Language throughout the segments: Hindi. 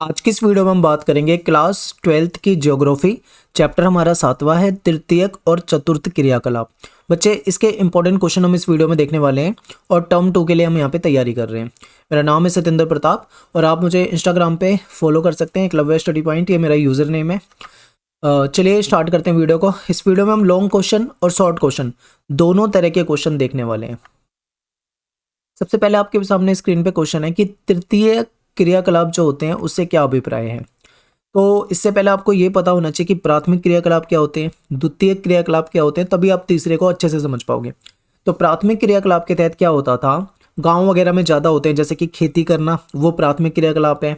आज की इस वीडियो में हम बात करेंगे क्लास 12th की ज्योग्राफी। चैप्टर हमारा 7वां है, तृतीयक और चतुर्थ क्रियाकलाप। बच्चे, इसके इंपॉर्टेंट क्वेश्चन हम इस वीडियो में देखने वाले हैं और टर्म 2 के लिए हम यहाँ पे तैयारी कर रहे हैं। मेरा नाम है सत्येंद्र प्रताप और आप मुझे इंस्टाग्राम पे फॉलो कर सकते हैं, एकलव्य स्टडी पॉइंट, ये मेरा यूज़र नेम है। चलिए स्टार्ट करते हैं वीडियो को। इस वीडियो में हम लॉन्ग क्वेश्चन और शॉर्ट क्वेश्चन दोनों तरह के क्वेश्चन देखने वाले हैं। सबसे पहले आपके सामने स्क्रीन पे क्वेश्चन है कि तृतीय क्रियाकलाप जो होते हैं उससे क्या अभिप्राय है। तो इससे पहले आपको ये पता होना चाहिए कि प्राथमिक क्रियाकलाप क्या होते हैं, द्वितीय क्रियाकलाप क्या होते हैं, तभी आप तीसरे को अच्छे से समझ पाओगे। तो प्राथमिक क्रियाकलाप के तहत क्या होता था, गांव वगैरह में ज़्यादा होते हैं, जैसे कि खेती करना, वो प्राथमिक क्रियाकलाप है।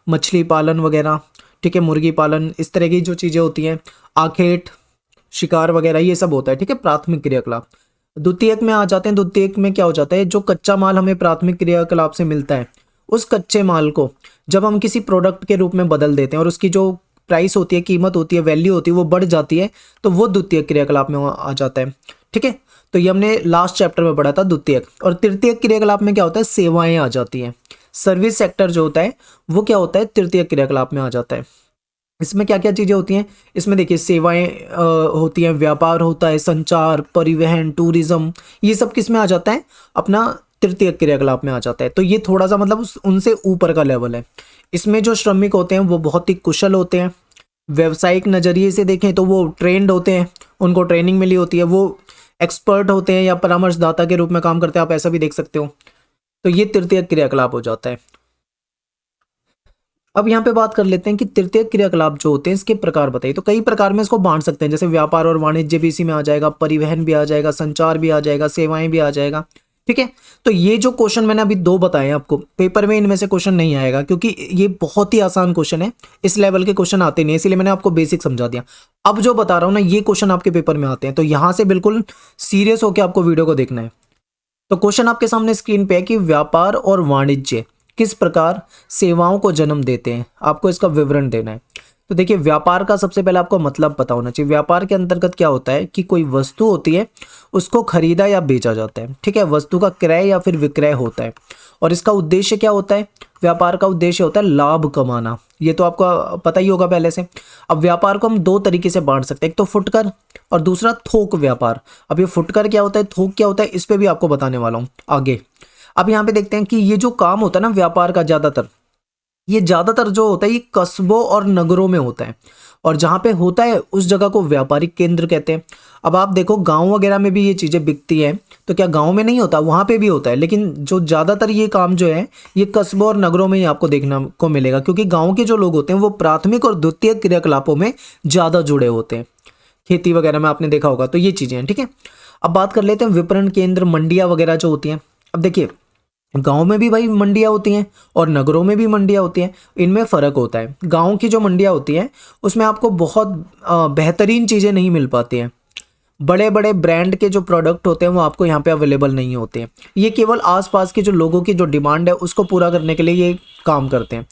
मछली पालन वगैरह, ठीक है, मुर्गी पालन, इस तरह की जो चीज़ें होती हैं, आखेट, शिकार वगैरह, ये सब होता है, ठीक है, प्राथमिक क्रियाकलाप। द्वितीयक में आ जाते हैं। द्वितीयक में क्या हो जाता है, जो कच्चा माल हमें प्राथमिक क्रियाकलाप से मिलता है, उस कच्चे माल को जब हम किसी प्रोडक्ट के रूप में बदल देते हैं और उसकी जो प्राइस होती है, कीमत होती है, वैल्यू होती है, वो बढ़ जाती है, तो वो द्वितीय क्रियाकलाप में आ जाता है। ठीक है, तो ये हमने लास्ट चैप्टर में पढ़ा था द्वितीयक। और तृतीय क्रियाकलाप में क्या होता है, सेवाएं आ जाती हैं। सर्विस सेक्टर जो होता है वो क्या होता है, तृतीय क्रियाकलाप में आ जाता है। इसमें क्या क्या चीज़ें होती हैं, इसमें देखिए सेवाएं होती हैं, व्यापार होता है, संचार, परिवहन, टूरिज्म, ये सब किस में आ जाता है, अपना तृतीय क्रियाकलाप में आ जाता है। तो ये थोड़ा सा मतलब उनसे ऊपर का लेवल है। इसमें जो श्रमिक होते हैं वो बहुत ही कुशल होते हैं। व्यवसायिक नज़रिए से देखें तो वो ट्रेंड होते हैं, उनको ट्रेनिंग मिली होती है, वो एक्सपर्ट होते हैं या परामर्शदाता के रूप में काम करते हैं, आप ऐसा भी देख सकते हो। तो ये तृतीय क्रियाकलाप हो जाता है। अब यहाँ पे बात कर लेते हैं कि तृतीय क्रियाकलाप जो होते हैं इसके प्रकार बताइए। तो कई प्रकार में इसको बांट सकते हैं, जैसे व्यापार और वाणिज्य भी इसी में आ जाएगा, परिवहन भी आ जाएगा, संचार भी आ जाएगा, सेवाएं भी आ जाएगा। ठीक है, तो ये जो क्वेश्चन मैंने अभी दो बताए आपको, पेपर में इनमें से क्वेश्चन नहीं आएगा क्योंकि ये बहुत ही आसान क्वेश्चन है, इस लेवल के क्वेश्चन आते नहीं, इसीलिए मैंने आपको बेसिक समझा दिया। अब जो बता रहा हूँ ना, ये क्वेश्चन आपके पेपर में आते हैं, तो यहाँ से बिल्कुल सीरियस होकर आपको वीडियो को देखना है। तो क्वेश्चन आपके सामने स्क्रीन पे है कि व्यापार और वाणिज्य किस प्रकार सेवाओं को जन्म देते हैं, आपको इसका विवरण देना है। तो देखिए, व्यापार का सबसे पहले आपको मतलब पता होना चाहिए। व्यापार के अंतर्गत क्या होता है कि कोई वस्तु होती है, उसको खरीदा या बेचा जाता है। ठीक है, वस्तु का क्रय या फिर विक्रय होता है और इसका उद्देश्य क्या होता है, व्यापार का उद्देश्य होता है लाभ कमाना। ये तो आपको पता ही होगा पहले से। अब व्यापार को हम दो तरीके से बांट सकते हैं, एक तो फुटकर और दूसरा थोक व्यापार। अब ये फुटकर क्या होता है, थोक क्या होता है, इस पे भी आपको बताने वाला हूँ आगे। अब यहाँ पे देखते हैं कि ये जो काम होता है ना व्यापार का, ज़्यादातर जो होता है ये कस्बों और नगरों में होता है, और जहाँ पे होता है उस जगह को व्यापारिक केंद्र कहते हैं। अब आप देखो, गांव वगैरह में भी ये चीज़ें बिकती हैं, तो क्या गांव में नहीं होता, वहाँ पे भी होता है, लेकिन जो ज़्यादातर ये काम जो है ये कस्बों और नगरों में ही आपको देखने को मिलेगा, क्योंकि गाँव के जो लोग होते हैं वो प्राथमिक और द्वितीय क्रियाकलापों में ज़्यादा जुड़े होते हैं। खेती वगैरह में आपने देखा होगा, तो ये चीज़ें हैं। ठीक है, अब बात कर लेते हैं विपणन केंद्र, मंडियाँ वगैरह जो होती हैं। अब देखिए, गांव में भी भाई मंडियाँ होती हैं और नगरों में भी मंडियाँ होती हैं, इनमें फ़र्क होता है। गांव की जो मंडियाँ होती हैं उसमें आपको बहुत बेहतरीन चीज़ें नहीं मिल पाती हैं। बड़े बड़े ब्रांड के जो प्रोडक्ट होते हैं वो आपको यहाँ पे अवेलेबल नहीं होते हैं। ये केवल आसपास के जो लोगों की जो डिमांड है उसको पूरा करने के लिए ये काम करते हैं।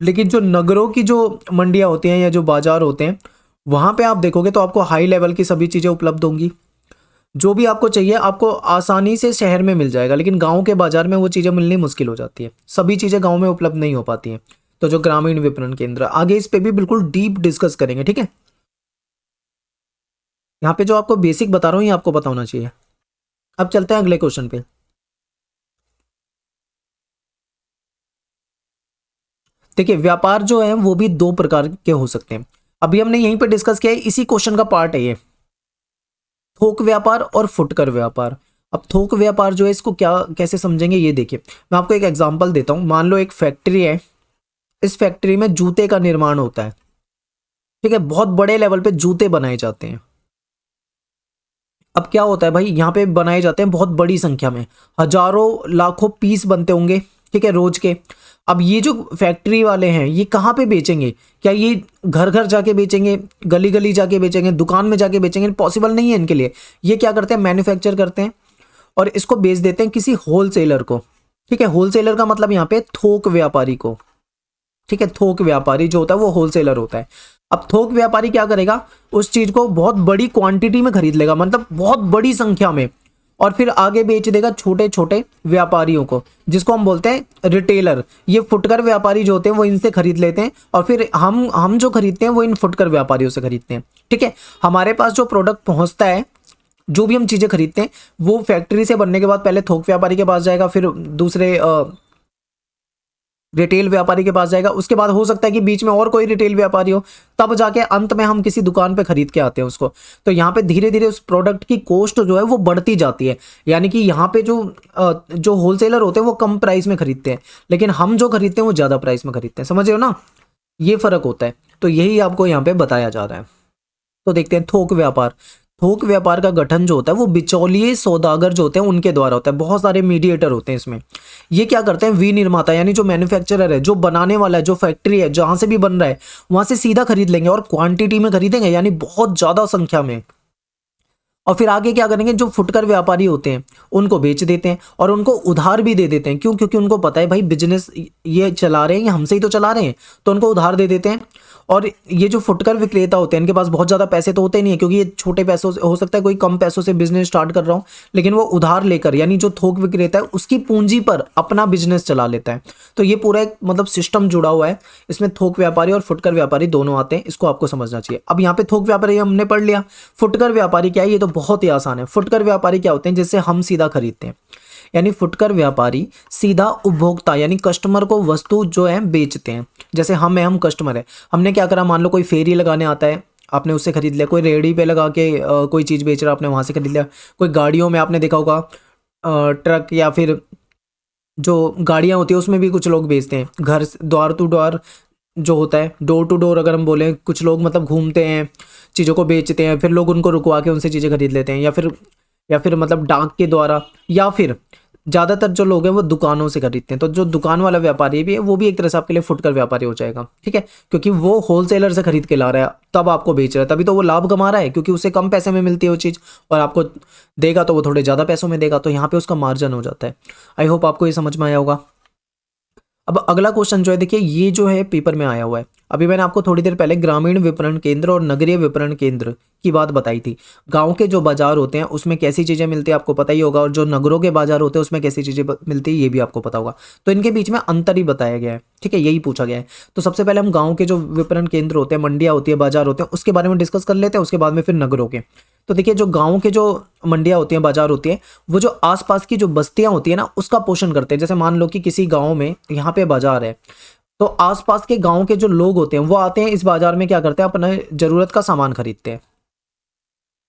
लेकिन जो नगरों की जो मंडियाँ होती हैं या जो बाज़ार होते हैं, वहाँ पे आप देखोगे तो आपको हाई लेवल की सभी चीज़ें उपलब्ध होंगी। जो भी आपको चाहिए आपको आसानी से शहर में मिल जाएगा, लेकिन गांव के बाजार में वो चीज़ें मिलनी मुश्किल हो जाती है। सभी चीज़ें गांव में उपलब्ध नहीं हो पाती हैं। तो जो ग्रामीण विपणन केंद्र, आगे इस पे भी बिल्कुल डीप डिस्कस करेंगे। ठीक है, यहाँ पे जो आपको बेसिक बता रहा हूँ ये आपको पता होना चाहिए। अब चलते हैं अगले क्वेश्चन पे। देखिए, व्यापार जो है वो भी दो प्रकार के हो सकते हैं। अभी हमने यहीं पे डिस्कस किया है, इसी क्वेश्चन का पार्ट है ये, थोक व्यापार और फुटकर व्यापार। अब थोक व्यापार जो है इसको क्या कैसे समझेंगे, ये देखिए, मैं आपको एक एग्जांपल देता हूँ। मान लो एक फैक्ट्री है, इस फैक्ट्री में जूते का निर्माण होता है। ठीक है, बहुत बड़े लेवल पे जूते बनाए जाते हैं। अब क्या होता है भाई, यहाँ पे बनाए जाते हैं बहुत बड़ी संख्या में, हजारों लाखों पीस बनते होंगे, ठीक है, रोज के। अब ये जो फैक्ट्री वाले हैं ये कहाँ पे बेचेंगे, क्या ये घर घर जाके बेचेंगे, गली गली जाके बेचेंगे, दुकान में जाके बेचेंगे, पॉसिबल नहीं है इनके लिए। ये क्या करते हैं, मैन्युफैक्चर करते हैं और इसको बेच देते हैं किसी होलसेलर को। ठीक है, होलसेलर का मतलब यहाँ पे थोक व्यापारी को। ठीक है, थोक व्यापारी जो होता है वो होलसेलर होता है। अब थोक व्यापारी क्या करेगा, उस चीज को बहुत बड़ी क्वांटिटी में खरीद लेगा, मतलब बहुत बड़ी संख्या में, और फिर आगे बेच देगा छोटे छोटे व्यापारियों को, जिसको हम बोलते हैं रिटेलर। ये फुटकर व्यापारी जो होते हैं वो इनसे खरीद लेते हैं, और फिर हम जो खरीदते हैं वो इन फुटकर व्यापारियों से खरीदते हैं। ठीक है, हमारे पास जो प्रोडक्ट पहुंचता है, जो भी हम चीजें खरीदते हैं, वो फैक्ट्री से बनने के बाद पहले थोक व्यापारी के पास जाएगा, फिर दूसरे रिटेल व्यापारी के पास जाएगा, उसके बाद हो सकता है कि बीच में और कोई रिटेल व्यापारी हो, तब जाके अंत में हम किसी दुकान पे खरीद के आते हैं उसको। तो यहाँ पे धीरे धीरे उस प्रोडक्ट की कॉस्ट जो है वो बढ़ती जाती है, यानी कि यहाँ पे जो होलसेलर होते हैं वो कम प्राइस में खरीदते हैं, लेकिन हम जो खरीदते हैं वो ज़्यादा प्राइस में खरीदते हैं। समझ रहे हो ना, ये फर्क होता है। तो यही आपको यहाँ पे बताया जा रहा है। तो देखते हैं थोक व्यापार। थोक व्यापार का गठन जो होता है वो बिचौलिए सौदागर जो होते हैं उनके द्वारा होता है। बहुत सारे मीडिएटर होते हैं इसमें। ये क्या करते हैं, विनिर्माता यानी जो मैन्युफैक्चरर है, जो बनाने वाला है, जो फैक्ट्री है जहां से भी बन रहा है वहां से सीधा खरीद लेंगे, और क्वांटिटी में खरीदेंगे, यानी बहुत ज्यादा संख्या में। और फिर आगे क्या करेंगे, जो फुटकर व्यापारी होते हैं उनको बेच देते हैं, और उनको उधार भी दे देते हैं। क्यों? क्योंकि उनको पता है भाई बिजनेस ये चला रहे हैं, ये हमसे ही तो चला रहे हैं, तो उनको उधार दे देते हैं। और ये जो फुटकर विक्रेता होते हैं इनके पास बहुत ज़्यादा पैसे तो होते नहीं है, क्योंकि ये छोटे पैसों से, हो सकता है कोई कम पैसों से बिजनेस स्टार्ट कर रहा हूँ, लेकिन वो उधार लेकर, यानी जो थोक विक्रेता है उसकी पूंजी पर अपना बिजनेस चला लेता है। तो ये पूरा एक मतलब सिस्टम जुड़ा हुआ है, इसमें थोक व्यापारी और फुटकर व्यापारी दोनों आते हैं, इसको आपको समझना चाहिए। अब यहाँ पे थोक व्यापारी हमने पढ़ लिया, फुटकर व्यापारी क्या है, ये तो बहुत ही आसान है। फुटकर व्यापारी क्या होते हैं, जिससे हम सीधा खरीदते हैं, यानी फुटकर व्यापारी सीधा उपभोक्ता यानी कस्टमर को वस्तु जो है बेचते हैं। जैसे हम कस्टमर है, हमने क्या करा, मान लो कोई फेरी लगाने आता है, आपने उससे खरीद लिया। कोई रेहड़ी पे लगा के कोई चीज़ बेच रहा है, आपने वहाँ से खरीद लिया। कोई गाड़ियों में आपने देखा होगा, ट्रक या फिर जो गाड़ियाँ होती है उसमें भी कुछ लोग बेचते हैं। घर द्वार टू द्वार जो होता है, डोर टू डोर अगर हम बोलें, कुछ लोग मतलब घूमते हैं, चीज़ों को बेचते हैं, फिर लोग उनको रुकवा के उनसे चीज़ें खरीद लेते हैं, या फिर मतलब डाक के द्वारा, या फिर ज़्यादातर जो लोग हैं वो दुकानों से खरीदते हैं। तो जो दुकान वाला व्यापारी भी है वो भी एक तरह से आपके लिए फुटकर व्यापारी हो जाएगा। ठीक है, क्योंकि वो होलसेलर से खरीद के ला रहा है, तब आपको बेच रहा है, तभी तो वो लाभ कमा रहा है, क्योंकि उसे कम पैसे में मिलती है वो चीज़, और आपको देगा तो वो थोड़े ज़्यादा पैसों में देगा, तो यहाँ पे उसका मार्जिन हो जाता है। आई होप आपको ये समझ में आया होगा। अब अगला क्वेश्चन जो है, देखिए ये जो है पेपर में आया हुआ है। अभी मैंने आपको थोड़ी देर पहले ग्रामीण विपणन केंद्र और नगरीय विपणन केंद्र की बात बताई थी। गांव के जो बाजार होते हैं उसमें कैसी चीज़ें मिलती है आपको पता ही होगा, और जो नगरों के बाजार होते हैं उसमें कैसी चीज़ें मिलती है ये भी आपको पता होगा। तो इनके बीच में अंतर ही बताया गया है। ठीक है, यही पूछा गया है। तो सबसे पहले हम गाँव के जो विपणन केंद्र होते हैं, मंडियाँ होती है, बाजार होते हैं, उसके बारे में डिस्कस कर लेते हैं, उसके बाद में फिर नगरों के। तो देखिए, जो गाँव के जो मंडियाँ होती हैं, बाजार होती है, वो जो आसपास की जो बस्तियाँ होती है ना उसका पोषण करते हैं। जैसे मान लो कि किसी गाँव में यहाँ पे बाजार है, तो आसपास के गांव के जो लोग होते हैं वो आते हैं इस बाजार में, क्या करते हैं, अपना जरूरत का सामान खरीदते हैं।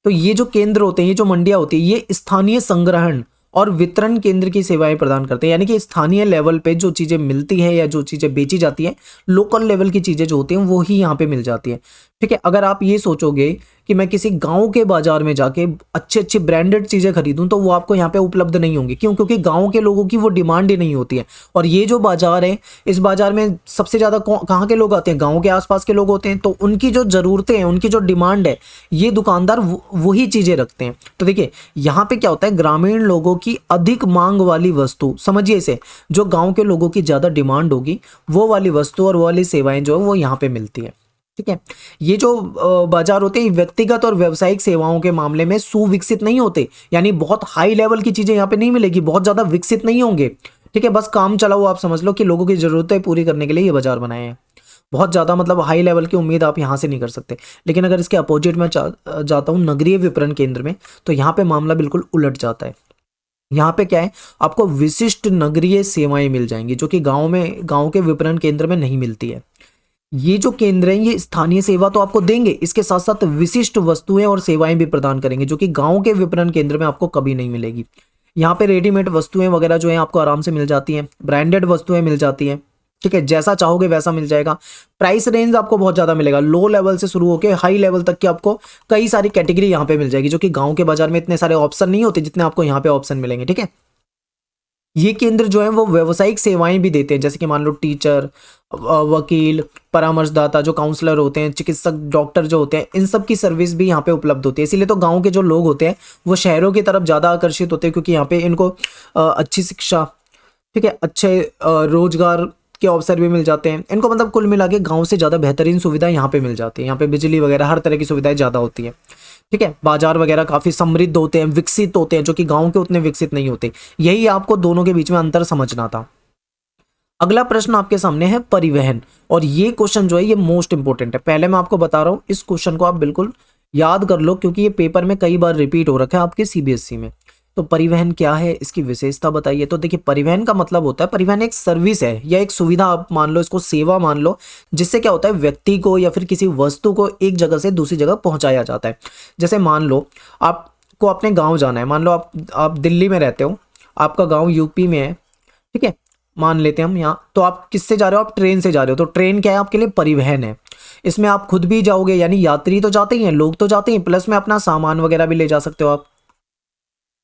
तो ये जो केंद्र होते हैं, ये जो मंडियां होती है, ये स्थानीय संग्रहण और वितरण केंद्र की सेवाएं प्रदान करते हैं। यानी कि स्थानीय लेवल पे जो चीज़ें मिलती है या जो चीज़ें बेची जाती हैं, लोकल लेवल की चीज़ें जो होती हैं वो ही यहाँ पे मिल जाती है। ठीक है, अगर आप ये सोचोगे कि मैं किसी गांव के बाजार में जाके अच्छी अच्छी ब्रांडेड चीज़ें खरीदूं, तो वो आपको यहाँ पे उपलब्ध नहीं होंगी। क्यों? क्योंकि गांव के लोगों की वो डिमांड ही नहीं होती है। और ये जो बाजार है, इस बाजार में सबसे ज़्यादा कहाँ के लोग आते हैं? गाँव के आसपास के लोग होते हैं। तो उनकी जो ज़रूरतें हैं, उनकी जो डिमांड है, ये दुकानदार वही चीज़ें रखते हैं। तो देखिए यहाँ पे क्या होता है, ग्रामीण लोगों की अधिक मांग वाली वस्तु, समझिए इसे, जो गाँव के लोगों की ज़्यादा डिमांड होगी वो वाली वस्तु और वो वाली सेवाएं जो है वो यहाँ पे मिलती है। ठीक है, ये जो बाजार होते हैं व्यक्तिगत और व्यावसायिक सेवाओं के मामले में सुविकसित नहीं होते, यानी बहुत हाई लेवल की चीजें यहाँ पे नहीं मिलेगी, बहुत ज्यादा विकसित नहीं होंगे। ठीक है, बस काम चलाओ, आप समझ लो कि लोगों की जरूरतें पूरी करने के लिए ये बाजार बनाए हैं। बहुत ज्यादा मतलब हाई लेवल की उम्मीद आप यहाँ से नहीं कर सकते। लेकिन अगर इसके अपोजिट में जाता हूँ नगरीय विपणन केंद्र में, तो यहाँ पे मामला बिल्कुल उलट जाता है। यहाँ पे क्या है, आपको विशिष्ट नगरीय सेवाएं मिल जाएंगी जो कि गाँव के विपणन केंद्र में नहीं मिलती है। ये जो केंद्र हैं ये स्थानीय सेवा तो आपको देंगे, इसके साथ साथ विशिष्ट वस्तुएं और सेवाएं भी प्रदान करेंगे, जो कि गांव के विपणन केंद्र में आपको कभी नहीं मिलेगी। यहाँ पे रेडीमेड वस्तुएं वगैरह जो है आपको आराम से मिल जाती हैं, ब्रांडेड वस्तुएं मिल जाती हैं। ठीक है, जैसा चाहोगे वैसा मिल जाएगा। प्राइस रेंज आपको बहुत ज़्यादा मिलेगा, लो लेवल से शुरू होकर हाई लेवल तक की आपको कई सारी कैटेगरी यहाँ पे मिल जाएगी, जो कि गाँव के बाजार में इतने सारे ऑप्शन नहीं होते जितने आपको यहाँ पे ऑप्शन मिलेंगे। ठीक है, ये केंद्र जो है वो व्यावसायिक सेवाएं भी देते हैं, जैसे कि मान लो टीचर, वकील, परामर्शदाता जो काउंसलर होते हैं, चिकित्सक, डॉक्टर जो होते हैं, इन सब की सर्विस भी यहाँ पे उपलब्ध होती है। इसीलिए तो गांव के जो लोग होते हैं वो शहरों की तरफ ज़्यादा आकर्षित होते हैं, क्योंकि यहाँ पे इनको अच्छी शिक्षा, ठीक है, अच्छे रोजगार के अवसर भी मिल जाते हैं इनको। मतलब कुल मिला के गाँव से ज़्यादा बेहतरीन सुविधा यहाँ पे मिल जाती है। यहाँ पे बिजली वगैरह हर तरह की सुविधाएं ज़्यादा होती है। ठीक है, बाजार वगैरह काफी समृद्ध होते हैं, विकसित होते हैं, जो कि गांव के उतने विकसित नहीं होते। यही आपको दोनों के बीच में अंतर समझना था। अगला प्रश्न आपके सामने है परिवहन, और ये क्वेश्चन जो है ये मोस्ट इंपोर्टेंट है। पहले मैं आपको बता रहा हूं, इस क्वेश्चन को आप बिल्कुल याद कर लो, क्योंकि ये पेपर में कई बार रिपीट हो रखा है आपके सीबीएसई में। तो परिवहन क्या है, इसकी विशेषता बताइए। तो देखिए, परिवहन का मतलब होता है, परिवहन एक सर्विस है या एक सुविधा, आप मान लो इसको सेवा मान लो, जिससे क्या होता है व्यक्ति को या फिर किसी वस्तु को एक जगह से दूसरी जगह पहुंचाया जाता है। जैसे मान लो आपको अपने गांव जाना है, मान लो आप दिल्ली में रहते हो, आपका गांव यूपी में है, ठीक है, मान लेते हैं हम यहाँ। तो आप किससे जा रहे हो, आप ट्रेन से जा रहे हो। तो ट्रेन क्या है आपके लिए, परिवहन है। इसमें आप खुद भी जाओगे, यानी यात्री तो जाते ही हैं, लोग तो जाते हैं, प्लस में अपना सामान वगैरह भी ले जा सकते हो आप।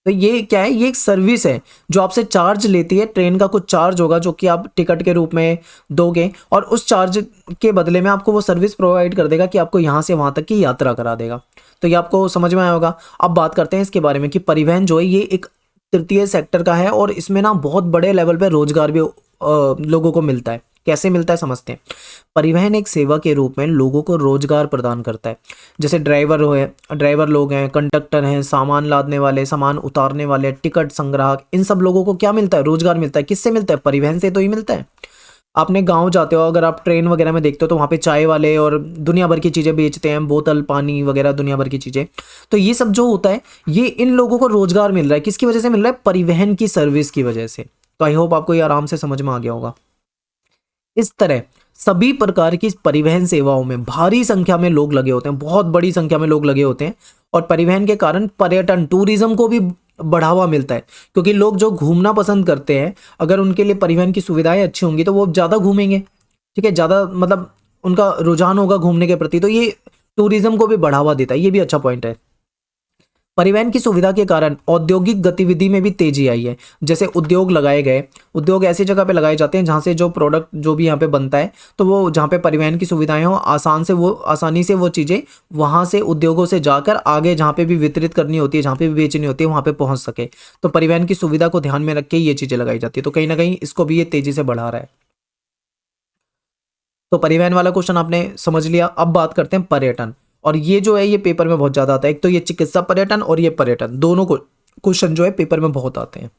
तो ये क्या है, ये एक सर्विस है जो आपसे चार्ज लेती है। ट्रेन का कुछ चार्ज होगा जो कि आप टिकट के रूप में दोगे, और उस चार्ज के बदले में आपको वो सर्विस प्रोवाइड कर देगा कि आपको यहाँ से वहाँ तक की यात्रा करा देगा। तो ये आपको समझ में आया होगा। अब बात करते हैं इसके बारे में कि परिवहन जो है ये एक तृतीय सेक्टर का है, और इसमें ना बहुत बड़े लेवल पे रोजगार भी लोगों को मिलता है। कैसे मिलता है समझते हैं। परिवहन एक सेवा के रूप में लोगों को रोजगार प्रदान करता है। जैसे ड्राइवर लोग हैं, कंडक्टर हैं, सामान लादने वाले, सामान उतारने वाले, टिकट संग्राहक, इन सब लोगों को क्या मिलता है, रोजगार मिलता है। किससे मिलता है, परिवहन से तो ही मिलता है। आपने गांव जाते हो, अगर आप ट्रेन वगैरह में देखते हो तो वहाँ पे चाय वाले और दुनिया भर की चीज़ें बेचते हैं, बोतल पानी वगैरह दुनिया भर की चीज़ें। तो ये सब जो होता है, ये इन लोगों को रोजगार मिल रहा है। किसकी वजह से मिल रहा है, परिवहन की सर्विस की वजह से। तो आई होप आपको ये आराम से समझ में आ गया होगा। इस तरह सभी प्रकार की परिवहन सेवाओं में भारी संख्या में लोग लगे होते हैं, बहुत बड़ी संख्या में लोग लगे होते हैं, और परिवहन के कारण पर्यटन, टूरिज्म को भी बढ़ावा मिलता है। क्योंकि लोग जो घूमना पसंद करते हैं, अगर उनके लिए परिवहन की सुविधाएं अच्छी होंगी तो वो ज़्यादा घूमेंगे, ठीक है, ज़्यादा मतलब उनका रुझान होगा घूमने के प्रति। तो ये टूरिज्म को भी बढ़ावा देता है, ये भी अच्छा पॉइंट है। परिवहन की सुविधा के कारण औद्योगिक गतिविधि में भी तेजी आई है। जैसे उद्योग लगाए गए, उद्योग ऐसी जगह पे लगाए जाते हैं जहाँ से जो प्रोडक्ट जो भी यहाँ पे बनता है, तो वो जहाँ पे परिवहन की सुविधाएं हो, आसानी से वो चीज़ें वहाँ से उद्योगों से जाकर आगे जहाँ पे भी वितरित करनी होती है, जहाँ पे भी बेचनी होती है, वहाँ पे पहुँच सके। तो परिवहन की सुविधा को ध्यान में रख के ये चीज़ें लगाई जाती है। तो कहीं ना कहीं इसको भी ये तेजी से बढ़ा रहा है। तो परिवहन वाला क्वेश्चन आपने समझ लिया। अब बात करते हैं पर्यटन, और ये जो है ये पेपर में बहुत ज्यादा आता है। एक तो ये चिकित्सा पर्यटन और ये पर्यटन, दोनों को क्वेश्चन जो है पेपर में बहुत आते हैं।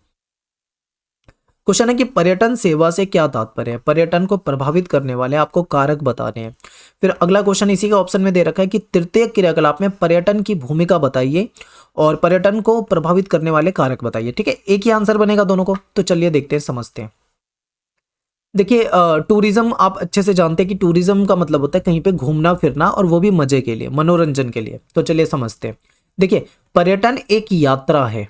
क्वेश्चन है कि पर्यटन सेवा से क्या तात्पर्य है, पर्यटन को प्रभावित करने वाले आपको कारक बताने हैं। फिर अगला क्वेश्चन इसी का ऑप्शन में दे रखा है कि तृतीय क्रियाकलाप में पर्यटन की भूमिका बताइए और पर्यटन को प्रभावित करने वाले कारक बताइए। ठीक है, एक ही आंसर बनेगा दोनों को। तो चलिए देखते हैं, समझते हैं। देखिए, टूरिज्म आप अच्छे से जानते हैं कि टूरिज्म का मतलब होता है कहीं पे घूमना फिरना, और वो भी मजे के लिए, मनोरंजन के लिए। तो चलिए समझते हैं। देखिए, पर्यटन एक यात्रा है,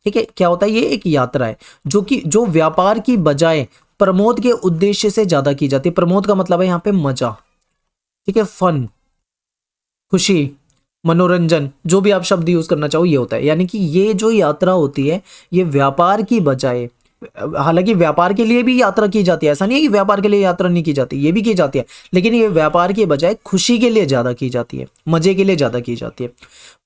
ठीक है। क्या होता है, ये एक यात्रा है जो व्यापार की बजाय प्रमोद के उद्देश्य से ज्यादा की जाती है। प्रमोद का मतलब है यहाँ पे मजा, ठीक है, फन, खुशी, मनोरंजन, जो भी आप शब्द यूज करना चाहो ये होता है। यानी कि ये जो यात्रा होती है ये व्यापार की बजाय, हालांकि व्यापार के लिए भी यात्रा की जाती है, ऐसा नहीं है कि व्यापार के लिए यात्रा नहीं की जाती, ये भी की जाती है, लेकिन ये व्यापार के बजाय खुशी के लिए ज्यादा की जाती है, मजे के लिए ज्यादा की जाती है।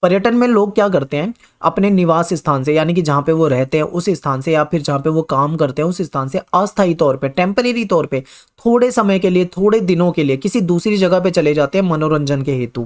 पर्यटन में लोग क्या करते हैं, अपने निवास स्थान से, यानी कि जहाँ पे वो रहते हैं उस स्थान से, या फिर जहाँ पे वो काम करते हैं उस स्थान से अस्थायी तौर पे, टेम्परेरी तौर पे, थोड़े समय के लिए, थोड़े दिनों के लिए किसी दूसरी जगह पे चले जाते हैं मनोरंजन के हेतु।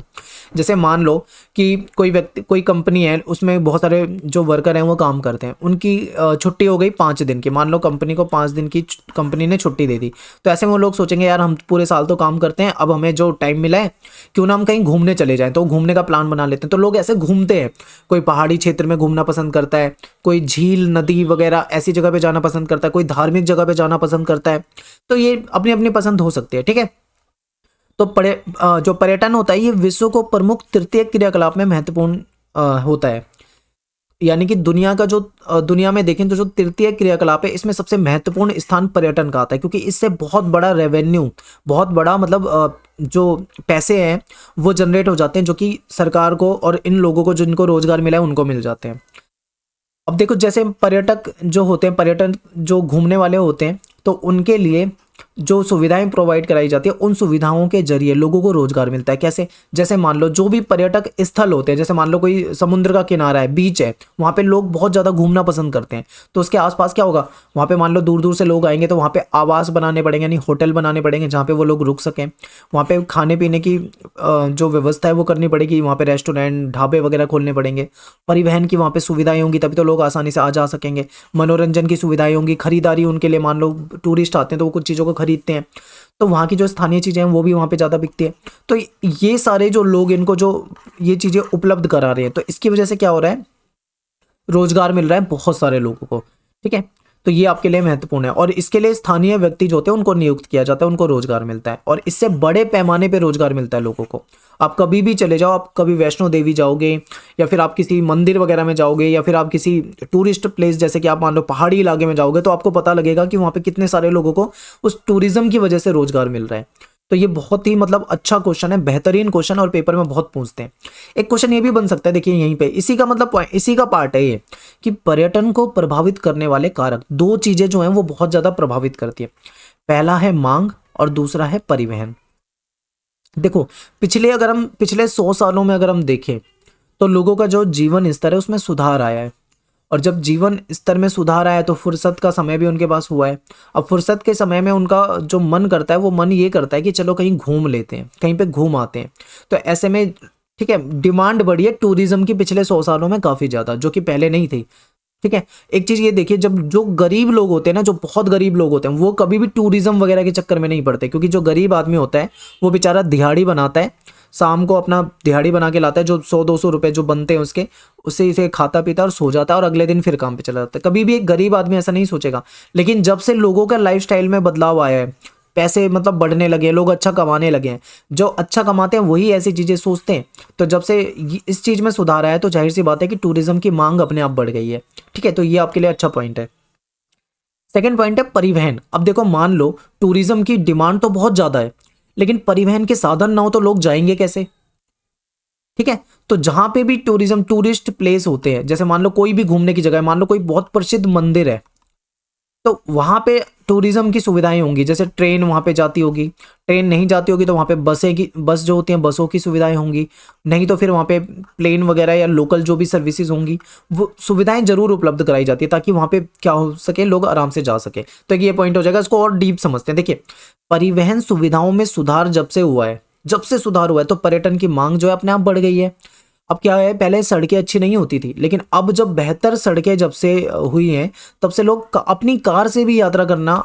जैसे मान लो कि कोई कंपनी है, उसमें बहुत सारे जो वर्कर हैं वो काम करते हैं, उनकी छुट्टी हो गई 5 दिन की। मान लो कंपनी को 5 दिन की कंपनी ने छुट्टी दे दी, तो ऐसे में वो लोग सोचेंगे यार हम पूरे साल तो काम करते हैं, अब हमें जो टाइम मिला है क्यों ना हम कहीं घूमने चले जाएं। तो घूमने का प्लान बना लेते हैं। तो लोग ऐसे घूमते हैं, कोई पहाड़ी क्षेत्र में घूमना पसंद करता है, कोई झील नदी वगैरह ऐसी जगह पे जाना पसंद करता है, कोई धार्मिक जगह पे जाना पसंद करता है। तो ये अपनी अपनी पसंद हो सकती है, ठीक है। तो जो पर्यटन होता है ये विश्व को प्रमुख तृतीय क्रियाकलाप में महत्वपूर्ण होता है। यानी कि दुनिया में देखें तो जो तृतीय क्रियाकलाप है इसमें सबसे महत्वपूर्ण स्थान पर्यटन का आता है, क्योंकि इससे बहुत बड़ा रेवेन्यू, बहुत बड़ा मतलब जो पैसे हैं वो जनरेट हो जाते हैं, जो कि सरकार को और इन लोगों को जिनको रोजगार मिला है उनको मिल जाते हैं। अब देखो, जैसे पर्यटक जो होते हैं, पर्यटन जो घूमने वाले होते हैं, तो उनके लिए जो सुविधाएं प्रोवाइड कराई जाती है, उन सुविधाओं के जरिए लोगों को रोजगार मिलता है। कैसे? जैसे मान लो जो भी पर्यटक स्थल होते हैं, जैसे मान लो कोई समुद्र का किनारा है, बीच है, वहाँ पे लोग बहुत ज़्यादा घूमना पसंद करते हैं, तो उसके आसपास क्या होगा, वहाँ पे मान लो दूर दूर से लोग आएंगे, तो वहाँ पे आवास बनाने पड़ेंगे, यानी होटल बनाने पड़ेंगे जहाँ पे वो लोग रुक सकें। वहाँ पे खाने पीने की जो व्यवस्था है वो करनी पड़ेगी, वहाँ पे रेस्टोरेंट ढाबे वगैरह खोलने पड़ेंगे। परिवहन की वहाँ पे सुविधाएं होंगी, तभी तो लोग आसानी से आ जा सकेंगे। मनोरंजन की सुविधाएं होंगी, खरीदारी उनके लिए, मान लो टूरिस्ट आते हैं तो वो कुछ चीज़ों को खरीदते हैं, तो वहाँ की जो स्थानीय चीज़ें हैं वो भी वहाँ पे ज़्यादा बिकती है। तो ये सारे जो लोग इनको जो ये चीज़ें उपलब्ध करा रहे हैं, तो इसकी वजह से क्या हो रहा है, रोजगार मिल रहा है बहुत सारे लोगों को। ठीक है, तो ये आपके लिए महत्वपूर्ण है, और इसके लिए स्थानीय व्यक्ति जो होते हैं उनको नियुक्त किया जाता है, उनको रोजगार मिलता है, और इससे बड़े पैमाने पे रोजगार मिलता है लोगों को। आप कभी भी चले जाओ, आप कभी वैष्णो देवी जाओगे, या फिर आप किसी मंदिर वगैरह में जाओगे, या फिर आप किसी टूरिस्ट प्लेस जैसे कि आप मान लो पहाड़ी इलाके में जाओगे, तो आपको पता लगेगा कि वहाँ पे कितने सारे लोगों को उस टूरिज्म की वजह से रोजगार मिल रहा है। तो ये बहुत ही मतलब अच्छा क्वेश्चन है, बेहतरीन क्वेश्चन, और पेपर में बहुत पूछते हैं। एक क्वेश्चन ये भी बन सकता है, देखिए यहीं पे इसी का मतलब इसी का पार्ट है ये, कि पर्यटन को प्रभावित करने वाले कारक, दो चीजें जो हैं वो बहुत ज्यादा प्रभावित करती है। पहला है मांग और दूसरा है परिवहन। देखो पिछले 100 सालों में अगर हम देखें, तो लोगों का जो जीवन स्तर है उसमें सुधार आया है, और जब जीवन स्तर में सुधार आया तो फुर्सत का समय भी उनके पास हुआ है। अब फुर्सत के समय में उनका जो मन करता है, वो मन ये करता है कि चलो कहीं घूम लेते हैं, कहीं पे घूम आते हैं। तो ऐसे में ठीक है, डिमांड बढ़ी है टूरिज्म की पिछले 100 सालों में काफ़ी ज़्यादा, जो कि पहले नहीं थी। ठीक है, एक चीज़ ये देखिए, जब जो गरीब लोग होते हैं ना, जो बहुत गरीब लोग होते हैं, वो कभी भी टूरिज्म वगैरह के चक्कर में नहीं पड़ते, क्योंकि जो गरीब आदमी होता है वो बेचारा दिहाड़ी बनाता है, शाम को अपना दिहाड़ी बना के लाता है, जो 100-200 रुपए जो बनते हैं उसके, उससे इसे खाता पीता और सो जाता है, और अगले दिन फिर काम पे चला जाता है। कभी भी एक गरीब आदमी ऐसा नहीं सोचेगा। लेकिन जब से लोगों का लाइफस्टाइल में बदलाव आया है, पैसे मतलब बढ़ने लगे हैं, लोग अच्छा कमाने लगे हैं, जो अच्छा कमाते हैं वही ऐसी चीज़ें सोचते हैं। तो जब से इस चीज़ में सुधार आया है, तो जाहिर सी बात है कि टूरिज्म की मांग अपने आप बढ़ गई है। ठीक है, तो ये आपके लिए अच्छा पॉइंट है। सेकंड पॉइंट है परिवहन। अब देखो मान लो टूरिज्म की डिमांड तो बहुत ज़्यादा है, लेकिन परिवहन के साधन ना हो तो लोग जाएंगे कैसे? ठीक है, तो जहां पे भी टूरिज्म टूरिस्ट प्लेस होते हैं, जैसे मान लो कोई भी घूमने की जगह है, मान लो कोई बहुत प्रसिद्ध मंदिर है, तो वहां पे टूरिज्म की सुविधाएं होंगी, जैसे ट्रेन वहां पे जाती होगी, ट्रेन नहीं जाती होगी तो वहां पे बस जो होती हैं, बसों की सुविधाएं होंगी, नहीं तो फिर वहां पे प्लेन वगैरह या लोकल जो भी सर्विसेज होंगी, वो सुविधाएं जरूर उपलब्ध कराई जाती है, ताकि वहां पे क्या हो सके, लोग आराम से जा सके। तो ये पॉइंट हो जाएगा, इसको और डीप समझते हैं। देखिए, परिवहन सुविधाओं में सुधार जब से सुधार हुआ है, तो पर्यटन की मांग जो है अपने आप बढ़ गई है। अब क्या है, पहले सड़कें अच्छी नहीं होती थी, लेकिन अब जब बेहतर सड़कें जब से हुई हैं, तब से लोग अपनी कार से भी यात्रा करना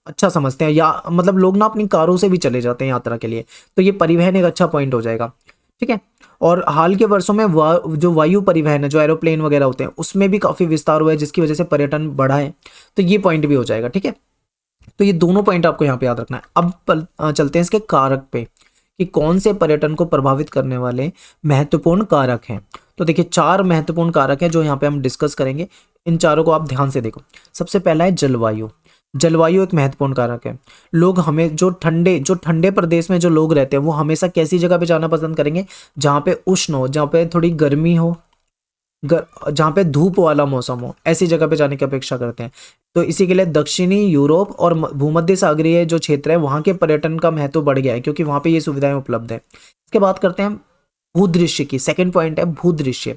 अच्छा समझते हैं, या मतलब लोग ना अपनी कारों से भी चले जाते हैं यात्रा के लिए। तो ये परिवहन एक अच्छा पॉइंट हो जाएगा। ठीक है, और हाल के वर्षों में जो वायु परिवहन है, जो एरोप्लेन वगैरह होते हैं, उसमें भी काफ़ी विस्तार हुआ है, जिसकी वजह से पर्यटन बढ़ा है। तो ये पॉइंट भी हो जाएगा। ठीक है, तो ये दोनों पॉइंट आपको यहाँ पे याद रखना है। अब चलते हैं इसके कारक पे, कि कौन से पर्यटन को प्रभावित करने वाले महत्वपूर्ण कारक हैं। तो देखिए, 4 महत्वपूर्ण कारक हैं जो यहाँ पे हम डिस्कस करेंगे। इन चारों को आप ध्यान से देखो। सबसे पहला है जलवायु। जलवायु एक महत्वपूर्ण कारक है। लोग हमें जो ठंडे प्रदेश में जो लोग रहते हैं, वो हमेशा कैसी जगह पे जाना पसंद करेंगे, जहाँ पे उष्ण हो, जहाँ पे थोड़ी गर्मी हो, जहाँ पे धूप वाला मौसम हो, ऐसी जगह पे जाने की अपेक्षा करते हैं। तो इसी के लिए दक्षिणी यूरोप और भूमध्य सागरीय जो क्षेत्र है, वहाँ के पर्यटन का महत्व बढ़ गया है, क्योंकि वहाँ पे ये सुविधाएं उपलब्ध है। इसके बात करते हैं भूदृश्य की। सेकंड पॉइंट है भूदृश्य।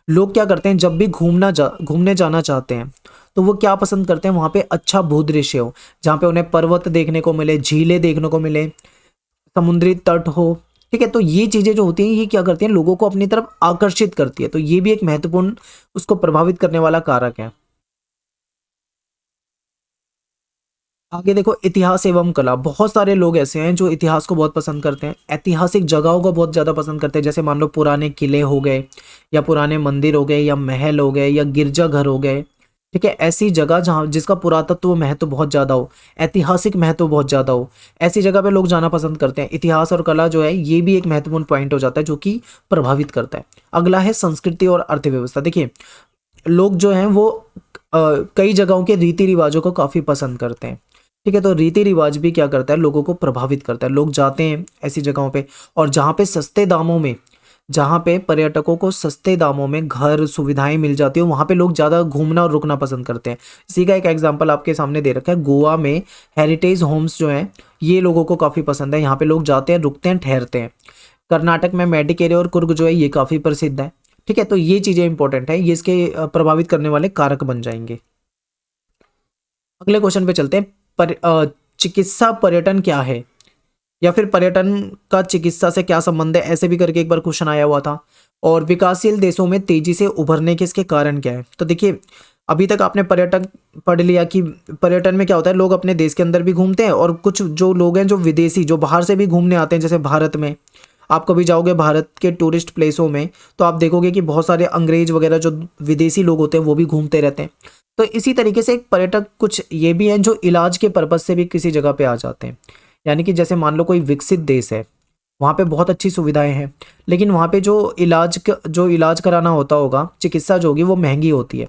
लोग क्या करते हैं, जब भी घूमने जाना चाहते हैं, तो वो क्या पसंद करते हैं, वहाँ पे अच्छा भूदृश्य हो, जहाँ पे उन्हें पर्वत देखने को मिले, झीलें देखने को मिले, समुद्री तट हो। ठीक है, तो ये चीजें जो होती हैं, ये क्या करती हैं, लोगों को अपनी तरफ आकर्षित करती है। तो ये भी एक महत्वपूर्ण उसको प्रभावित करने वाला कारक है। आगे देखो, इतिहास एवं कला। बहुत सारे लोग ऐसे हैं जो इतिहास को बहुत पसंद करते हैं, ऐतिहासिक जगहों को बहुत ज़्यादा पसंद करते हैं। जैसे मान लो पुराने किले हो गए, या पुराने मंदिर हो गए, या महल हो गए, या गिरजाघर हो गए। ठीक है, ऐसी जगह जहाँ जिसका पुरातत्व महत्व बहुत ज़्यादा हो, ऐतिहासिक महत्व बहुत ज़्यादा हो, ऐसी जगह पे लोग जाना पसंद करते हैं। इतिहास और कला जो है, ये भी एक महत्वपूर्ण पॉइंट हो जाता है, जो कि प्रभावित करता है। अगला है संस्कृति और अर्थव्यवस्था। देखिए, लोग जो हैं वो कई जगहों के रीति रिवाजों को काफ़ी पसंद करते हैं। ठीक है, तो रीति रिवाज भी क्या करता है, लोगों को प्रभावित करता है। लोग जाते हैं ऐसी जगहों पे, और जहाँ पे सस्ते दामों में जहाँ पे पर्यटकों को सस्ते दामों में घर सुविधाएं मिल जाती है, वहाँ पे लोग ज़्यादा घूमना और रुकना पसंद करते हैं। इसी का एक एग्जांपल आपके सामने दे रखा है, गोवा में हेरिटेज होम्स जो हैं ये लोगों को काफ़ी पसंद है, यहाँ पे लोग जाते हैं, रुकते हैं, ठहरते हैं। कर्नाटक में मेडिकेरे और कुर्ग जो है ये काफ़ी प्रसिद्ध है। ठीक है, तो ये चीज़ें इंपॉर्टेंट है, ये इसके प्रभावित करने वाले कारक बन जाएंगे। अगले क्वेश्चन पे चलते हैं। चिकित्सा पर्यटन क्या है, या फिर पर्यटन का चिकित्सा से क्या संबंध है, ऐसे भी करके एक बार क्वेश्चन आया हुआ था। और विकासशील देशों में तेजी से उभरने के इसके कारण क्या है। तो देखिए, अभी तक आपने पर्यटन पढ़ लिया कि पर्यटन में क्या होता है, लोग अपने देश के अंदर भी घूमते हैं और कुछ जो लोग हैं जो विदेशी जो बाहर से भी घूमने आते हैं। जैसे भारत में आप कभी जाओगे भारत के टूरिस्ट प्लेसों में तो आप देखोगे कि बहुत सारे अंग्रेज वगैरह जो विदेशी लोग होते हैं वो भी घूमते रहते हैं। तो इसी तरीके से एक पर्यटक कुछ ये भी हैं जो इलाज के पर्पज़ से भी किसी जगह पे आ जाते हैं। यानी कि जैसे मान लो कोई विकसित देश है, वहाँ पे बहुत अच्छी सुविधाएं हैं, लेकिन वहाँ पे जो इलाज कराना होगा, चिकित्सा जो होगी वो महंगी होती है।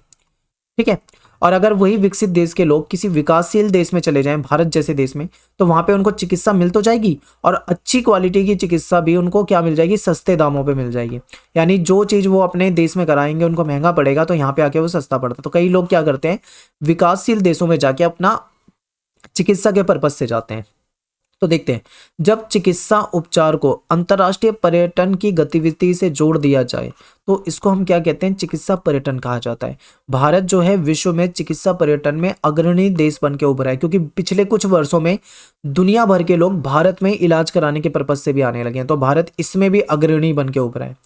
ठीक है, और अगर वही विकसित देश के लोग किसी विकासशील देश में चले जाएं, भारत जैसे देश में, तो वहाँ पे उनको चिकित्सा मिल तो जाएगी और अच्छी क्वालिटी की चिकित्सा भी उनको क्या मिल जाएगी, सस्ते दामों पे मिल जाएगी। यानी जो चीज़ वो अपने देश में कराएंगे उनको महंगा पड़ेगा, तो यहाँ पे आके वो सस्ता पड़ता। तो कई लोग क्या करते हैं, विकासशील देशों में जाके अपना चिकित्सा के पर्पज से जाते हैं। तो देखते हैं, जब चिकित्सा उपचार को अंतर्राष्ट्रीय पर्यटन की गतिविधि से जोड़ दिया जाए तो इसको हम क्या कहते हैं, चिकित्सा पर्यटन कहा जाता है। भारत जो है विश्व में चिकित्सा पर्यटन में अग्रणी देश बन के उभरा है, क्योंकि पिछले कुछ वर्षों में दुनिया भर के लोग भारत में इलाज कराने के पर्पज से भी आने लगे हैं। तो भारत इसमें भी अग्रणी बन के उभरा है।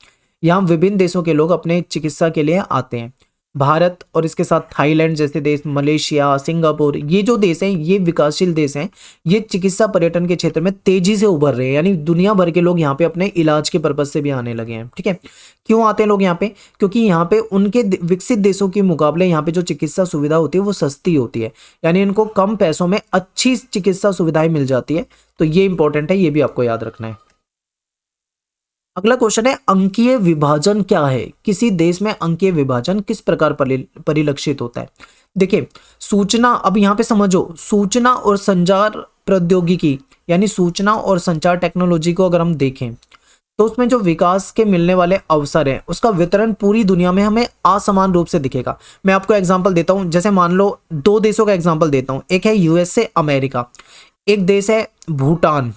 यहाँ विभिन्न देशों के लोग अपने चिकित्सा के लिए आते हैं। भारत और इसके साथ थाईलैंड जैसे देश, मलेशिया, सिंगापुर, ये जो देश हैं ये विकासशील देश हैं। ये चिकित्सा पर्यटन के क्षेत्र में तेजी से उभर रहे हैं, यानी दुनिया भर के लोग यहाँ पे अपने इलाज के पर्पज से भी आने लगे हैं। ठीक है, क्यों आते हैं लोग यहाँ पे, क्योंकि यहाँ पे उनके विकसित देशों के मुकाबले यहाँ पे जो चिकित्सा सुविधा होती है वो सस्ती होती है, यानी इनको कम पैसों में अच्छी चिकित्सा सुविधाएं मिल जाती है। तो ये इंपॉर्टेंट है, ये भी आपको याद रखना है। अगला क्वेश्चन है, अंकीय विभाजन क्या है, किसी देश में अंकीय विभाजन किस प्रकार परिलक्षित होता है। देखिए, सूचना, अब यहाँ पे समझो, सूचना और संचार प्रौद्योगिकी यानी सूचना और संचार टेक्नोलॉजी को अगर हम देखें तो उसमें जो विकास के मिलने वाले अवसर हैं उसका वितरण पूरी दुनिया में हमें असमान रूप से दिखेगा। मैं आपको एग्जांपल देता हूं, जैसे मान लो दो देशों का एग्जांपल देता हूं, एक है यूएसए अमेरिका, एक देश है भूटान।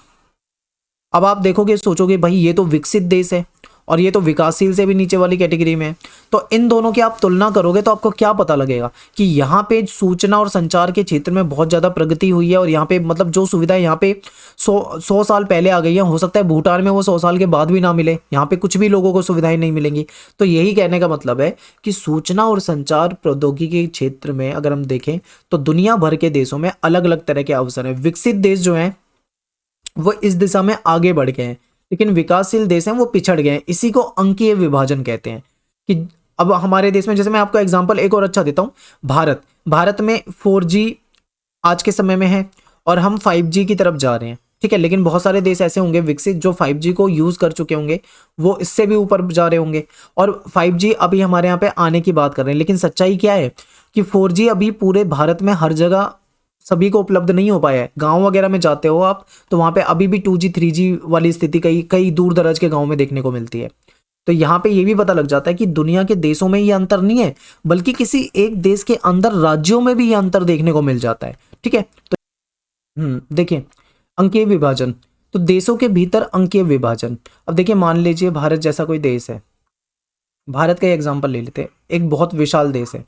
अब आप देखोगे, सोचोगे भाई ये तो विकसित देश है और ये तो विकासशील से भी नीचे वाली कैटेगरी में है। तो इन दोनों की आप तुलना करोगे तो आपको क्या पता लगेगा कि यहाँ पे सूचना और संचार के क्षेत्र में बहुत ज़्यादा प्रगति हुई है और यहाँ पे मतलब जो सुविधाएं यहाँ पे 100 साल पहले आ गई हैं, हो सकता है भूटान में वो 100 साल के बाद भी ना मिले, यहाँ पे कुछ भी लोगों को सुविधाएं नहीं मिलेंगी। तो यही कहने का मतलब है कि सूचना और संचार प्रौद्योगिकी के क्षेत्र में अगर हम देखें तो दुनिया भर के देशों में अलग अलग तरह के अवसर हैं। विकसित देश जो हैं वो इस दिशा में आगे बढ़ गए हैं, लेकिन विकासशील देश हैं वो पिछड़ गए हैं। इसी को अंकीय विभाजन कहते हैं। कि अब हमारे देश में, जैसे मैं आपको एग्जांपल एक और अच्छा देता हूं, भारत में 4G आज के समय में है और हम 5G की तरफ जा रहे हैं। ठीक है, लेकिन बहुत सारे देश ऐसे होंगे विकसित जो 5G को यूज कर चुके होंगे, वो इससे भी ऊपर जा रहे होंगे और 5G अभी हमारे यहाँ पे आने की बात कर रहे हैं। लेकिन सच्चाई क्या है कि 4G अभी पूरे भारत में हर जगह सभी को उपलब्ध नहीं हो पाया है। गांव वगैरह में जाते हो आप तो वहां पे अभी भी 2G 3G वाली स्थिति कई दूर दराज के गांव में देखने को मिलती है। तो यहाँ पे ये भी पता लग जाता है कि दुनिया के देशों में ये अंतर नहीं है, बल्कि किसी एक देश के अंदर राज्यों में भी ये अंतर देखने को मिल जाता है। ठीक है, तो देखिए, अंकीय विभाजन, तो देशों के भीतर अंकीय विभाजन। अब देखिए, मान लीजिए भारत जैसा कोई देश है, भारत का एग्जाम्पल ले लेते हैं, एक बहुत विशाल देश है।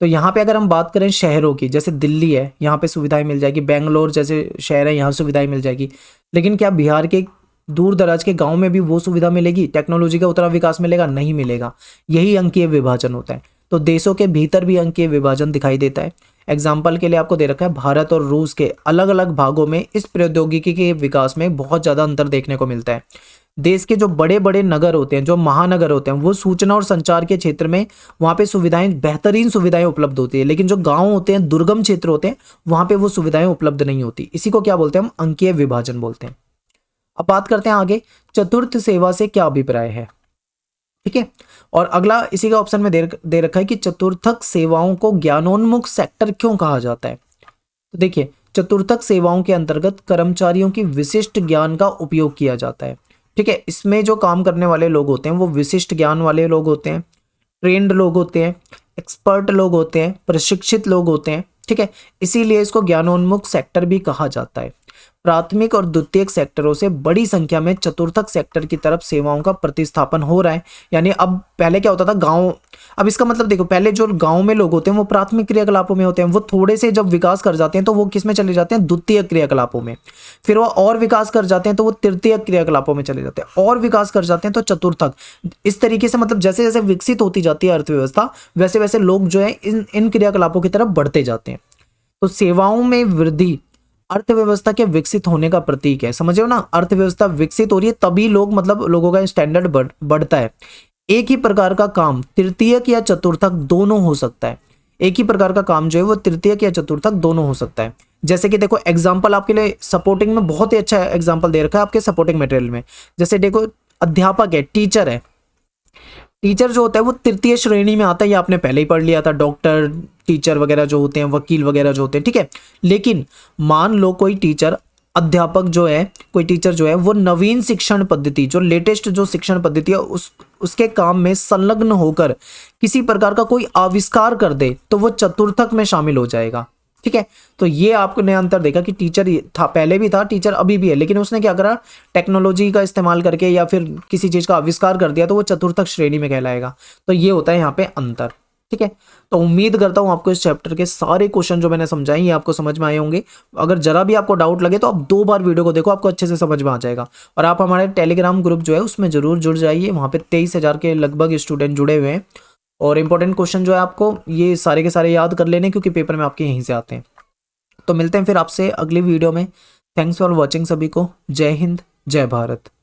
तो यहाँ पे अगर हम बात करें शहरों की, जैसे दिल्ली है, यहाँ पे सुविधाएं मिल जाएगी, बेंगलोर जैसे शहर है यहाँ सुविधाएं मिल जाएगी। लेकिन क्या बिहार के दूर दराज के गांव में भी वो सुविधा मिलेगी, टेक्नोलॉजी का उतना विकास मिलेगा? नहीं मिलेगा। यही अंकीय विभाजन होता है। तो देशों के भीतर भी अंकीय विभाजन दिखाई देता है। एग्जाम्पल के लिए आपको दे रखा है, भारत और रूस के अलग अलग भागों में इस प्रौद्योगिकी के विकास में बहुत ज़्यादा अंतर देखने को मिलता है। देश के जो बड़े बड़े नगर होते हैं, जो महानगर होते हैं, वो सूचना और संचार के क्षेत्र में वहाँ पे सुविधाएं, बेहतरीन सुविधाएं उपलब्ध होती है। लेकिन जो गांव होते हैं, दुर्गम क्षेत्र होते हैं, वहाँ पे वो सुविधाएं उपलब्ध नहीं होती। इसी को क्या बोलते हैं हम? अंकीय विभाजन बोलते हैं। अब बात करते हैं आगे, चतुर्थ सेवा से क्या अभिप्राय है। ठीक है, और अगला इसी का ऑप्शन में दे रखा है कि चतुर्थक सेवाओं को ज्ञानोन्मुख सेक्टर क्यों कहा जाता है। तो देखिए, चतुर्थक सेवाओं के अंतर्गत कर्मचारियों की विशिष्ट ज्ञान का उपयोग किया जाता है। ठीक है। इसमें जो काम करने वाले लोग होते हैं वो विशिष्ट ज्ञान वाले लोग होते हैं, ट्रेंड लोग होते हैं, एक्सपर्ट लोग होते हैं, प्रशिक्षित लोग होते हैं। ठीक है, इसीलिए इसको ज्ञानोन्मुख सेक्टर भी कहा जाता है। प्राथमिक और द्वितीयक सेक्टरों से बड़ी संख्या में चतुर्थक सेक्टर की तरफ सेवाओं का प्रतिस्थापन हो रहा है। यानी अब पहले क्या होता था गांव, अब इसका मतलब देखो, पहले जो गांव में लोग होते हैं वो प्राथमिक क्रियाकलापों में होते हैं, वो थोड़े से जब विकास कर जाते हैं तो वो किस में चले जाते हैं, द्वितीय क्रियाकलापों में। फिर वो और विकास कर जाते हैं तो वो तृतीय क्रियाकलापों में चले जाते हैं, और विकास कर जाते हैं तो चतुर्थक। इस तरीके से मतलब जैसे जैसे विकसित होती जाती है अर्थव्यवस्था, वैसे वैसे लोग जो है इन क्रियाकलापों की तरफ बढ़ते जाते हैं। तो सेवाओं में वृद्धि अर्थव्यवस्था के विकसित होने का प्रतीक है। समझ रहे हो ना, अर्थव्यवस्था विकसित हो रही है तभी लोग मतलब लोगों का स्टैंडर्ड बढ़ता है। एक ही प्रकार का काम तृतीयक या चतुर्थक दोनों हो सकता है। एक ही प्रकार का काम जो है वो तृतीयक या चतुर्थक दोनों हो सकता है। जैसे कि देखो एग्जाम्पल आपके लिए सपोर्टिंग में बहुत ही अच्छा एग्जाम्पल दे रखा है आपके सपोर्टिंग मटेरियल में। जैसे देखो अध्यापक है, टीचर है। टीचर जो होता है वो तृतीय श्रेणी में आता है, ये आपने पहले ही पढ़ लिया था। डॉक्टर, टीचर वगैरह जो होते हैं, वकील वगैरह जो होते हैं, ठीक है। लेकिन मान लो कोई टीचर, अध्यापक जो है, कोई टीचर जो है वो नवीन शिक्षण पद्धति, जो लेटेस्ट जो शिक्षण पद्धति है उसके काम में संलग्न होकर किसी प्रकार का कोई आविष्कार कर दे तो वो चतुर्थक में शामिल हो जाएगा। ठीक है, तो ये आपने अंतर देखा कि टीचर था, पहले भी था, टीचर अभी भी है, लेकिन उसने क्या करा, टेक्नोलॉजी का इस्तेमाल करके या फिर किसी चीज का आविष्कार कर दिया तो वो चतुर्थक श्रेणी में कहलाएगा। तो ये होता है यहाँ पे अंतर। ठीक है, तो उम्मीद करता हूँ आपको इस चैप्टर के सारे क्वेश्चन जो मैंने समझाए ये आपको समझ में आए होंगे। अगर जरा भी आपको डाउट लगे तो आप 2 बार वीडियो को देखो, आपको अच्छे से समझ में आ जाएगा। और आप हमारे टेलीग्राम ग्रुप जो है उसमें जरूर जुड़ जाइए, वहाँ पे 23,000 के लगभग स्टूडेंट जुड़े हुए हैं। और इंपॉर्टेंट क्वेश्चन जो है आपको ये सारे के सारे याद कर लेने, क्योंकि पेपर में आपके यहीं से आते हैं। तो मिलते हैं फिर आपसे अगली वीडियो में। थैंक्स फॉर वॉचिंग सभी को। जय हिंद, जय भारत।